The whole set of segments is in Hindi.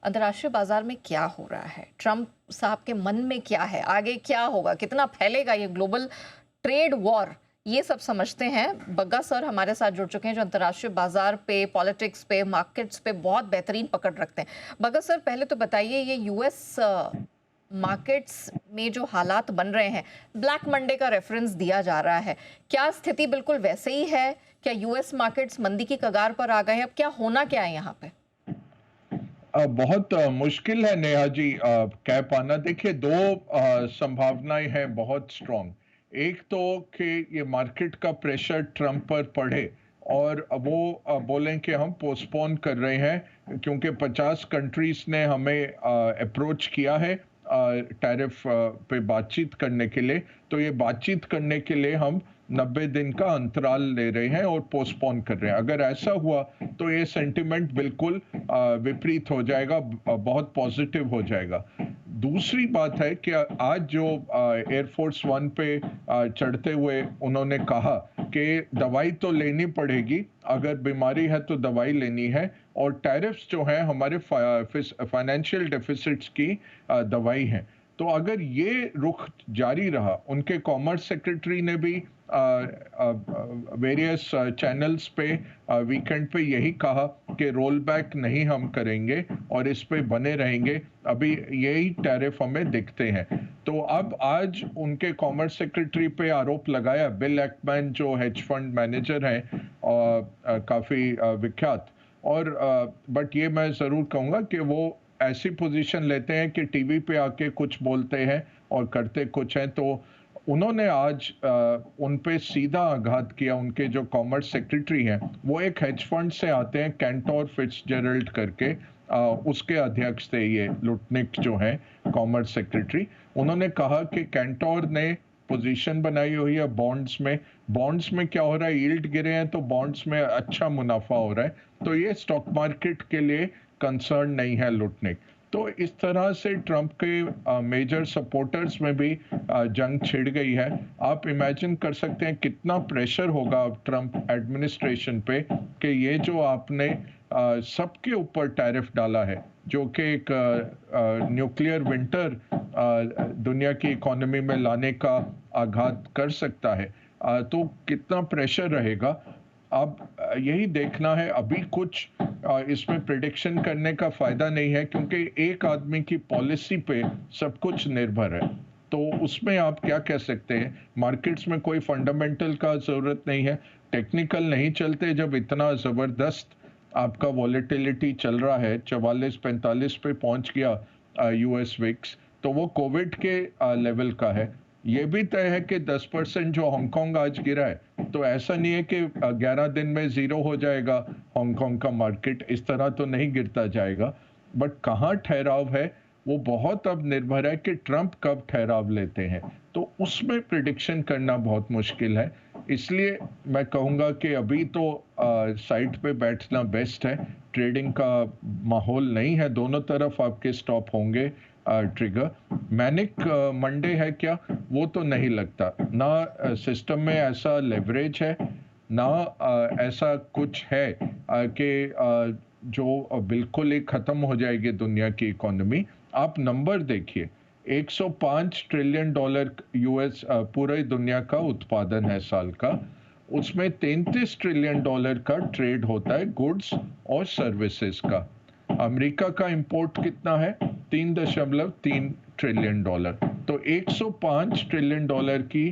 अंतर्राष्ट्रीय बाजार में क्या हो रहा है? ट्रंप साहब के मन में क्या है? आगे क्या होगा? कितना फैलेगा ये ग्लोबल ट्रेड वॉर? ये सब समझते हैं। बग्गा सर हमारे साथ जुड़ चुके हैं, जो अंतर्राष्ट्रीय बाजार पे, पॉलिटिक्स पे, मार्केट्स पे बहुत बेहतरीन पकड़ रखते हैं। बग्गा सर, पहले तो बताइए, ये यूएस मार्केट्स में जो हालात बन रहे हैं, ब्लैक मंडे का रेफरेंस दिया जा रहा है। क्या स्थिति बिल्कुल वैसे ही है? क्या यूएस मार्केट्स मंदी की कगार पर आ गए हैं? अब क्या होना क्या है यहाँ पे? बहुत मुश्किल है नेहा जी कह पाना। देखिए, दो संभावनाएं हैं बहुत स्ट्रांग। एक तो कि ये मार्केट का प्रेशर ट्रम्प पर पड़े और वो बोलें कि हम पोस्टपोन कर रहे हैं क्योंकि 50 कंट्रीज ने हमें अप्रोच किया है टैरिफ पे बातचीत करने के लिए। तो ये बातचीत करने के लिए हम 90 दिन का अंतराल ले रहे हैं और पोस्टपोन कर रहे हैं। अगर ऐसा हुआ तो ये सेंटिमेंट बिल्कुल विपरीत हो जाएगा, बहुत पॉजिटिव हो जाएगा। दूसरी बात है कि आज जो एयरफोर्स वन पे चढ़ते हुए उन्होंने कहा कि दवाई तो लेनी पड़ेगी, अगर बीमारी है तो दवाई लेनी है, और टैरिफ्स जो है हमारे फाइनेंशियल डेफिसिट्स की दवाई है। तो अगर ये रुख जारी रहा, उनके कॉमर्स सेक्रेटरी ने भी वेरियस चैनल्स पे वीकेंड पे यही कहा कि रोल बैक नहीं हम करेंगे और इस पे बने रहेंगे, अभी यही टैरिफ हमें दिखते हैं। तो अब आज उनके कॉमर्स सेक्रेटरी पे आरोप लगाया, बिल एक्मैन जो हेज फंड मैनेजर हैं काफ़ी विख्यात, और बट ये मैं ज़रूर कहूँगा कि वो ऐसी पोजीशन लेते हैं कि टीवी पे आके कुछ बोलते हैं और करते कुछ हैं। तो उन्होंने आज उन पे सीधा आघात किया। उनके जो कॉमर्स सेक्रेटरी हैं वो एक हेज फंड से आते हैं, कैंटोर फिट्जजेरल्ड करके, उसके अध्यक्ष थे ये लुटनिक जो हैं कॉमर्स सेक्रेटरी। उन्होंने कहा कि कैंटोर ने पोजीशन बनाई हुई है बॉन्ड्स में। बॉन्ड्स में क्या हो रहा है, यील्ड गिरे हैं तो बॉन्ड्स में अच्छा मुनाफा हो रहा है, तो ये स्टॉक मार्केट के लिए कंसर्न नहीं है लुटनिक। तो इस तरह से ट्रंप के मेजर सपोर्टर्स में भी जंग छिड़ गई है। आप इमेजिन कर सकते हैं कितना प्रेशर होगा अब ट्रंप एडमिनिस्ट्रेशन पे कि ये जो आपने सबके ऊपर टैरिफ डाला है, जो कि एक न्यूक्लियर विंटर दुनिया की इकोनॉमी में लाने का आघात कर सकता है, तो कितना प्रेशर रहेगा। अब यही देखना है। अभी कुछ इसमें प्रिडिक्शन करने का फायदा नहीं है क्योंकि एक आदमी की पॉलिसी पे सब कुछ निर्भर है। तो उसमें आप क्या कह सकते हैं, मार्केट्स में कोई फंडामेंटल का जरूरत नहीं है, टेक्निकल नहीं चलते। जब इतना जबरदस्त आपका वॉलेटिलिटी चल रहा है, 44-45 पे पहुंच गया यूएस विक्स, तो वो कोविड के लेवल का है। ये भी तय है कि 10% जो हांगकांग आज गिरा है, तो ऐसा नहीं है कि 11 दिन में जीरो हो जाएगा हांगकांग का मार्केट, इस तरह तो नहीं गिरता जाएगा। बट कहाँ ठहराव है वो बहुत अब निर्भर है कि ट्रंप कब ठहराव लेते हैं, तो उसमें प्रिडिक्शन करना बहुत मुश्किल है। इसलिए मैं कहूँगा कि अभी तो साइड पे बैठना बेस्ट है। ट्रेडिंग का माहौल नहीं है, दोनों तरफ आपके स्टॉप होंगे ट्रिगर। मैनिक मंडे है क्या, वो तो नहीं लगता। ना सिस्टम में ऐसा लेवरेज है, ना ऐसा कुछ है कि जो बिल्कुल ही खत्म हो जाएगी दुनिया की इकोनॉमी। आप नंबर देखिए, 105 ट्रिलियन डॉलर यूएस पूरी दुनिया का उत्पादन है साल का। उसमें 33 ट्रिलियन डॉलर का ट्रेड होता है गुड्स और सर्विसेज का। अमेरिका का इंपोर्ट कितना है, 3.3 ट्रिलियन डॉलर। तो 105 ट्रिलियन डॉलर की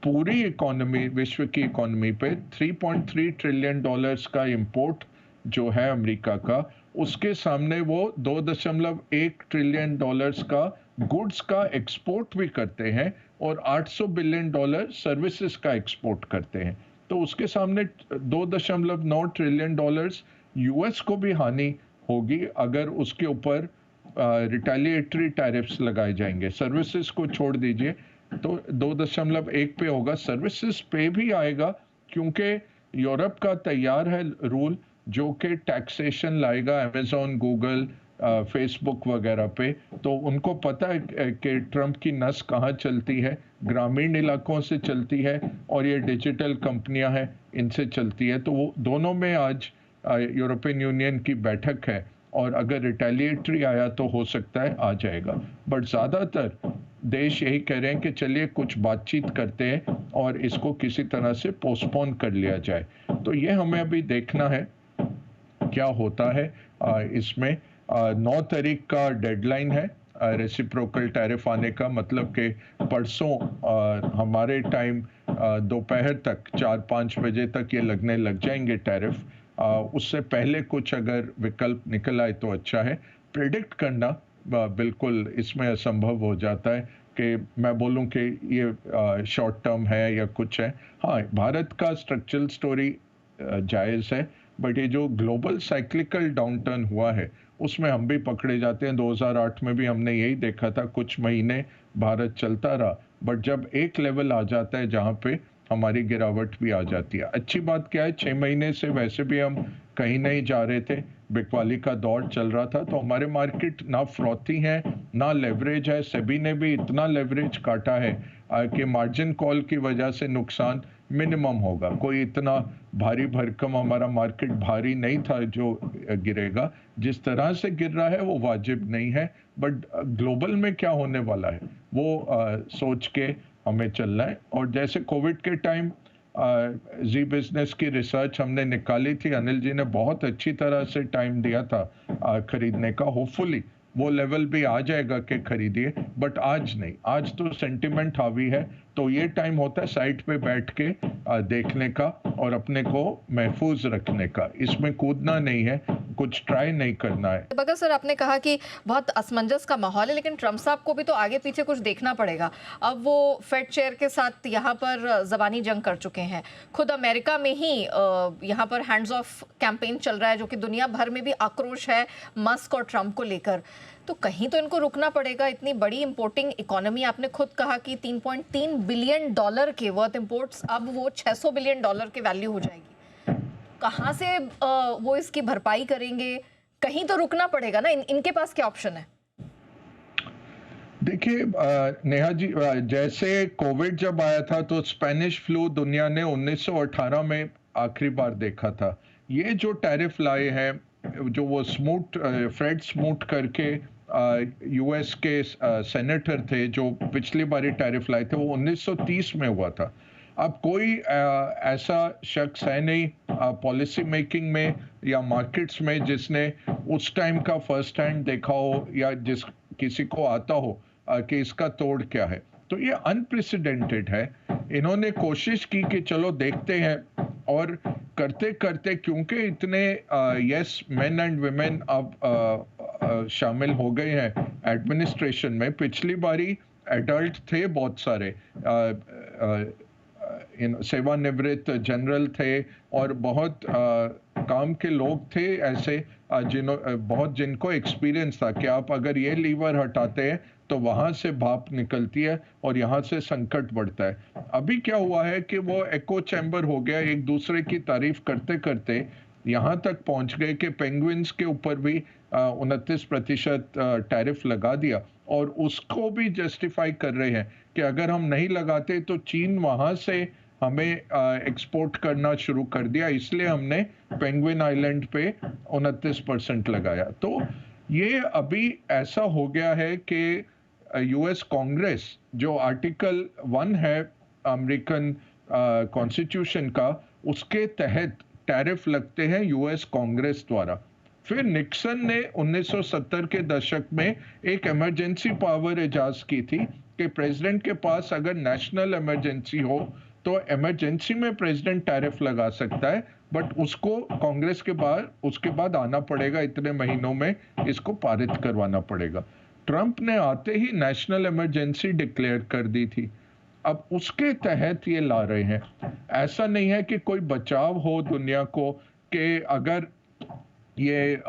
पूरी इकोनॉमी, विश्व की इकोनॉमी पे 3.3 ट्रिलियन डॉलर्स का इंपोर्ट जो है अमेरिका का, उसके सामने वो 2.1 ट्रिलियन डॉलर्स का गुड्स का एक्सपोर्ट भी करते हैं और 800 बिलियन डॉलर सर्विसेज का एक्सपोर्ट करते हैं। तो उसके सामने 2.9 ट्रिलियन डॉलर्स यूएस को भी हानि होगी अगर उसके ऊपर रिटेलिएटरी टैरिफ्स लगाए जाएंगे। सर्विसेज को छोड़ दीजिए, तो 2.1 पे होगा, सर्विसेज पे भी आएगा क्योंकि यूरोप का तैयार है रूल जो कि टैक्सेशन लाएगा अमेजोन, गूगल, फेसबुक वगैरह पे। तो उनको पता है कि ट्रंप की नस कहाँ चलती है, ग्रामीण इलाकों से चलती है और ये डिजिटल कंपनियां हैं इनसे चलती है। तो वो दोनों में आज यूरोपियन यूनियन की बैठक है और अगर रिटेलिएटरी आया तो हो सकता है आ जाएगा, बट ज़्यादातर देश यही कह रहे हैं कि चलिए कुछ बातचीत करते हैं और इसको किसी तरह से पोस्टपोन कर लिया जाए। तो ये हमें अभी देखना है क्या होता है इसमें। 9 तारीख का डेडलाइन है रेसिप्रोकल टैरिफ आने का, मतलब कि परसों हमारे टाइम दोपहर तक 4-5 बजे तक ये लगने लग जाएंगे टैरिफ। उससे पहले कुछ अगर विकल्प निकल आए तो अच्छा है। प्रिडिक्ट करना बिल्कुल इसमें असंभव हो जाता है कि मैं बोलूं कि ये शॉर्ट टर्म है या कुछ है। हाँ, भारत का स्ट्रक्चरल स्टोरी जायज़ है, बट ये जो ग्लोबल साइक्लिकल डाउनटर्न हुआ है उसमें हम भी पकड़े जाते हैं। 2008 में भी हमने यही देखा था, कुछ महीने भारत चलता रहा, बट जब एक लेवल आ जाता है जहाँ पे हमारी गिरावट भी आ जाती है। अच्छी बात क्या है, 6 महीने से वैसे भी हम कहीं नहीं जा रहे थे, बिकवाली का दौर चल रहा था, तो हमारे मार्केट ना फ्रॉथी है ना लेवरेज है। सेबी ने भी इतना लेवरेज काटा है कि मार्जिन कॉल की वजह से नुकसान मिनिमम होगा। कोई इतना भारी भरकम हमारा मार्केट भारी नहीं था जो गिरेगा। जिस तरह से गिर रहा है वो वाजिब नहीं है, बट ग्लोबल में क्या होने वाला है वो सोच के हमें चलना है। और जैसे कोविड के टाइम जी बिजनेस की रिसर्च हमने निकाली थी, अनिल जी ने बहुत अच्छी तरह से टाइम दिया था खरीदने का। होपफुली वो लेवल भी आ जाएगा कि खरीदिए, बट आज नहीं। आज तो सेंटिमेंट हावी है, तो ये टाइम होता है साइट पे बैठ के देखने का और अपने को महफूज रखने का। इसमें कूदना नहीं है, कुछ ट्राई नहीं करना है। बगल सर, आपने कहा कि बहुत असमंजस का माहौल है, लेकिन ट्रम्प साहब को भी तो आगे पीछे कुछ देखना पड़ेगा। अब वो फेड चेयर के साथ यहाँ पर ज़बानी जंग कर चुके हैं। खुद अमेरिका में ही यहाँ पर हैंड्स ऑफ कैंपेन चल रहा है, जो कि दुनिया भर में भी आक्रोश है मस्क और ट्रम्प को लेकर। तो कहीं तो इनको रुकना पड़ेगा। इतनी बड़ी इंपोर्टिंग इकोनॉमी, आपने खुद कहा कि $3.3 बिलियन के वर्थ इंपोर्ट्स, अब वो $600 बिलियन के वैल्यू हो जाएगी। कहाँ से वो इसकी भरपाई करेंगे? कहीं तो रुकना पड़ेगा ना। इनके पास क्या ऑप्शन है? देखिए नेहा जी, जैसे कोविड जब आया था तो स्पेनिश फ्लू दुनिया ने 1918 में आखिरी बार देखा था। ये जो टैरिफ लाए हैं, जो वो फ्रेड स्मूट करके यूएस के सेनेटर थे जो पिछली बारी टैरिफ लाए थे, वो 1930 में हुआ था। अब कोई ऐसा शख्स है नहीं पॉलिसी मेकिंग में या मार्केट्स में जिसने उस टाइम का फर्स्ट हैंड देखा हो या जिस किसी को आता हो कि इसका तोड़ क्या है। तो ये अनप्रेसिडेंटेड है। इन्होंने कोशिश की कि चलो देखते हैं, और करते करते क्योंकि इतने यस मैन एंड वुमेन अब शामिल हो गए हैं एडमिनिस्ट्रेशन में। पिछली बारी एडल्ट थे बहुत सारे, सेवानिवृत्त जनरल थे और बहुत काम के लोग थे ऐसे बहुत जिनको एक्सपीरियंस था कि आप अगर ये लीवर हटाते हैं तो वहां से भाप निकलती है और यहाँ से संकट बढ़ता है। अभी क्या हुआ है कि वो एको चैम्बर हो गया, एक दूसरे की तारीफ करते करते यहाँ तक पहुंच गए कि पेंगुइन्स के ऊपर भी 29% टैरिफ लगा दिया, और उसको भी जस्टिफाई कर रहे हैं कि अगर हम नहीं लगाते तो चीन वहां से हमें एक्सपोर्ट करना शुरू कर दिया, इसलिए हमने पेंगुइन आइलैंड पे 29% लगाया। तो ये अभी ऐसा हो गया है कि यूएस कांग्रेस, जो आर्टिकल 1 है अमेरिकन कॉन्स्टिट्यूशन का, उसके तहत टैरिफ लगते हैं यूएस कांग्रेस द्वारा। फिर निक्सन ने 1970 के दशक में एक इमरजेंसी पावर इजाज की थी कि प्रेसिडेंट के पास अगर नेशनल इमरजेंसी हो तो इमरजेंसी में प्रेसिडेंट टैरिफ लगा सकता है, बट उसको कांग्रेस के बाद उसके बाद आना पड़ेगा, इतने महीनों में इसको पारित करवाना पड़ेगा। ट्रंप ने आते ही नेशनल इमरजेंसी डिक्लेयर कर दी थी। अब उसके तहत ये ला रहे हैं। ऐसा नहीं है कि कोई बचाव हो दुनिया को कि अगर ये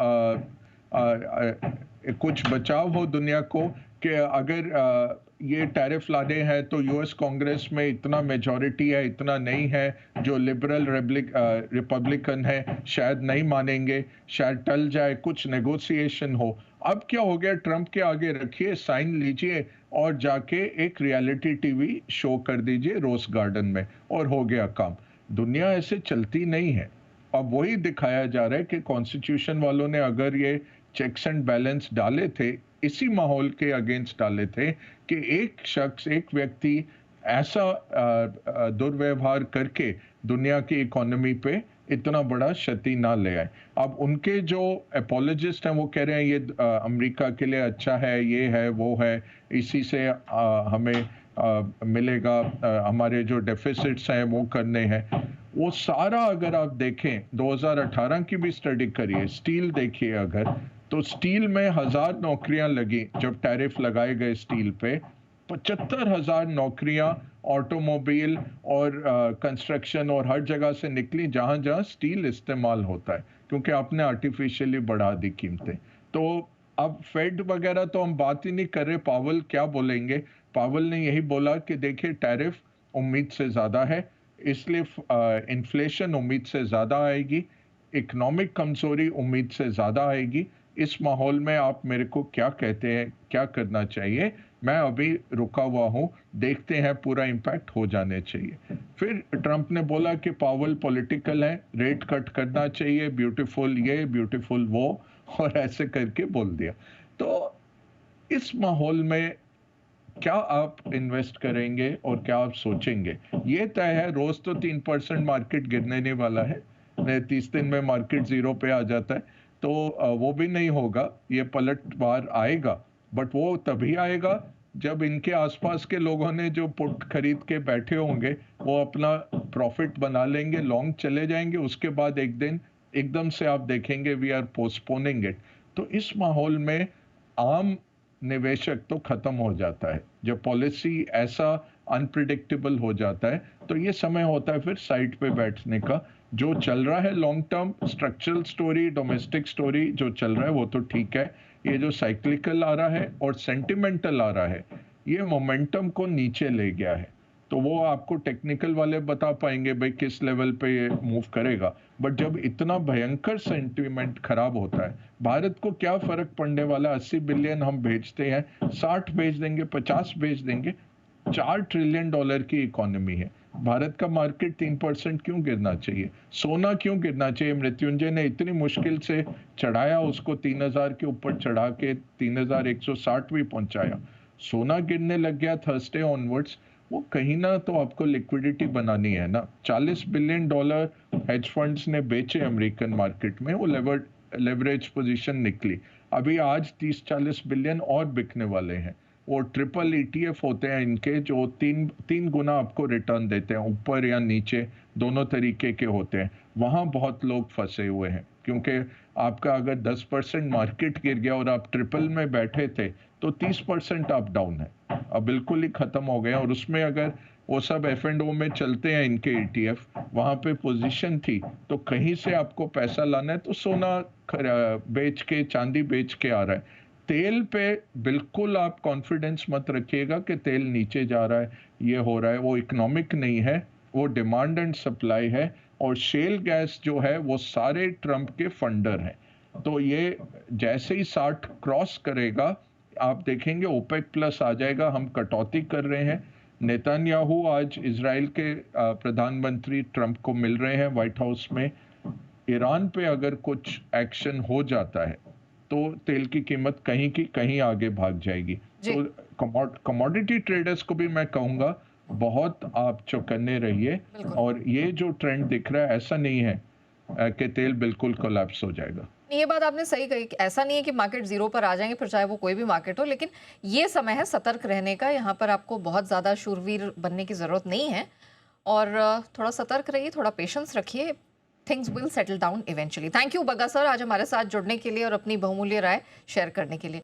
कुछ बचाव हो दुनिया को कि अगर ये टैरिफ लाने हैं तो यूएस कांग्रेस में इतना मेजॉरिटी है, इतना नहीं है। जो लिबरल रिपब्लिकन है शायद नहीं मानेंगे, शायद टल जाए, कुछ नेगोशिएशन हो। अब क्या हो गया, ट्रंप के आगे रखिए, साइन लीजिए और जाके एक रियलिटी टीवी शो कर दीजिए रोज गार्डन में, और हो गया काम। दुनिया ऐसे चलती नहीं है। अब वही दिखाया जा रहा है कि कॉन्स्टिट्यूशन वालों ने अगर ये चेक्स एंड बैलेंस डाले थे, इसी माहौल के अगेंस्ट डाले थे कि एक शख्स, एक व्यक्ति ऐसा दुर्व्यवहार करके दुनिया की इकोनॉमी पे इतना बड़ा क्षति ना ले आए। अब उनके जो एपोलॉजिस्ट हैं वो कह रहे हैं ये अमेरिका के लिए अच्छा है, ये है, वो है, इसी से हमें मिलेगा, हमारे जो डेफिसिट्स हैं वो करने हैं। वो सारा अगर आप देखें 2018 की भी स्टडी करिए, स्टील देखिए अगर, तो स्टील में 1000 नौकरियां लगी जब टैरिफ लगाए गए स्टील पे। 75,000 नौकरियां ऑटोमोबाइल और कंस्ट्रक्शन और हर जगह से निकली जहां जहां स्टील इस्तेमाल होता है, क्योंकि आपने आर्टिफिशियली बढ़ा दी कीमतें। तो अब फेड वगैरह तो हम बात ही नहीं कर रहे, पावल क्या बोलेंगे? पावल ने यही बोला कि देखिए टैरिफ उम्मीद से ज़्यादा है, इसलिए इन्फ्लेशन उम्मीद से ज़्यादा आएगी, इकोनॉमिक कमज़ोरी उम्मीद से ज़्यादा आएगी। इस माहौल में आप मेरे को क्या कहते हैं, क्या करना चाहिए? मैं अभी रुका हुआ हूँ, देखते हैं, पूरा इम्पैक्ट हो जाने चाहिए। फिर ट्रंप ने बोला कि पावल पॉलिटिकल है, रेट कट करना चाहिए, ब्यूटीफुल ये, ब्यूटीफुल वो, और ऐसे करके बोल दिया। तो इस माहौल में क्या आप इन्वेस्ट करेंगे और क्या आप सोचेंगे? ये तय है, रोज तो 3% मार्केट गिरने नहीं वाला है, 30 दिन में मार्केट 0 पे आ जाता है, तो वो भी नहीं होगा, ये पलटवार आएगा, बट वो तभी आएगा जब इनके आसपास के लोगों ने जो पुट खरीद के बैठे होंगे वो अपना प्रॉफिट बना लेंगे, लॉन्ग चले जाएंगे, उसके बाद एक दिन एकदम से आप देखेंगे वी आर पोस्टपोनिंग इट। तो इस माहौल में आम निवेशक तो खत्म हो जाता है, जब पॉलिसी ऐसा अनप्रिडिक्टेबल हो जाता है तो ये समय होता है फिर साइड पे बैठने का। जो चल रहा है long term structural story, domestic story जो चल रहा है वो तो ठीक है, ये जो साइक्लिकल आ रहा है और सेंटिमेंटल आ रहा है ये मोमेंटम को नीचे ले गया है। तो वो आपको टेक्निकल वाले बता पाएंगे भाई किस लेवल पे ये मूव करेगा, बट जब इतना भयंकर सेंटिमेंट खराब होता है, भारत को क्या फर्क पड़ने वाला, 80 बिलियन हम भेजते हैं, 60 भेज देंगे, 50 भेज देंगे, $4 ट्रिलियन की इकोनॉमी है। भारत का मार्केट 3% क्यों गिरना चाहिए? सोना क्यों गिरना चाहिए? मृत्युंजय ने इतनी मुश्किल से चढ़ाया उसको, 3000 के ऊपर चढ़ा के 3160 भी पहुंचाया। सोना गिरने लग गया थर्सडे ऑनवर्ड्स, वो कहीं ना तो आपको लिक्विडिटी बनानी है ना। $40 बिलियन हेज फंड्स ने बेचे अमेरिकन मार्केट में, वो लेवरेज पोजीशन निकली। अभी आज 30-40 बिलियन और बिकने वाले हैं। वो ट्रिपल ETF होते हैं इनके, जो तीन गुना आपको रिटर्न देते हैं, ऊपर या नीचे दोनों तरीके के होते हैं। वहाँ बहुत लोग फंसे हुए हैं, क्योंकि आपका अगर 10% मार्केट गिर गया और आप ट्रिपल में बैठे थे तो 30% आप डाउन है, अब बिल्कुल ही खत्म हो गए। और उसमें अगर वो सब F&O में चलते हैं इनके ETF, वहाँ पे पोजीशन थी, तो कहीं से आपको पैसा लाना है तो सोना बेच के, चांदी बेच के आ रहा है। तेल पे बिल्कुल आप कॉन्फिडेंस मत रखिएगा कि तेल नीचे जा रहा है, ये हो रहा है, वो इकोनॉमिक नहीं है, वो डिमांड एंड सप्लाई है। और शेल गैस जो है वो सारे ट्रंप के फंडर हैं, तो ये जैसे ही 60 क्रॉस करेगा आप देखेंगे ओपेक प्लस आ जाएगा, हम कटौती कर रहे हैं। नेतन्याहू आज इजराइल के प्रधानमंत्री ट्रंप को मिल रहे हैं व्हाइट हाउस में। ईरान पे अगर कुछ एक्शन हो जाता है तो तेल की कीमत कहीं की कहीं आगे भाग जाएगी। तो कमोडिटी ट्रेडर्स को भी मैं कहूंगा बहुत आप चौकन्ने रहिए, और ये जो ट्रेंड दिख रहा है ऐसा नहीं है कि तेल बिल्कुल कोलैप्स हो जाएगा। ये बात आपने सही कही, ऐसा नहीं है कि मार्केट 0 पर आ जाएंगे, फिर चाहे वो कोई भी मार्केट हो, लेकिन ये समय है सतर्क रहने का। यहाँ पर आपको बहुत ज़्यादा शूरवीर बनने की ज़रूरत नहीं है, और थोड़ा सतर्क रहिए, थोड़ा पेशेंस रखिए, things will settle down eventually. Thank you Bagga sir आज हमारे साथ जुड़ने के लिए और अपनी बहुमूल्य राय शेयर करने के लिए।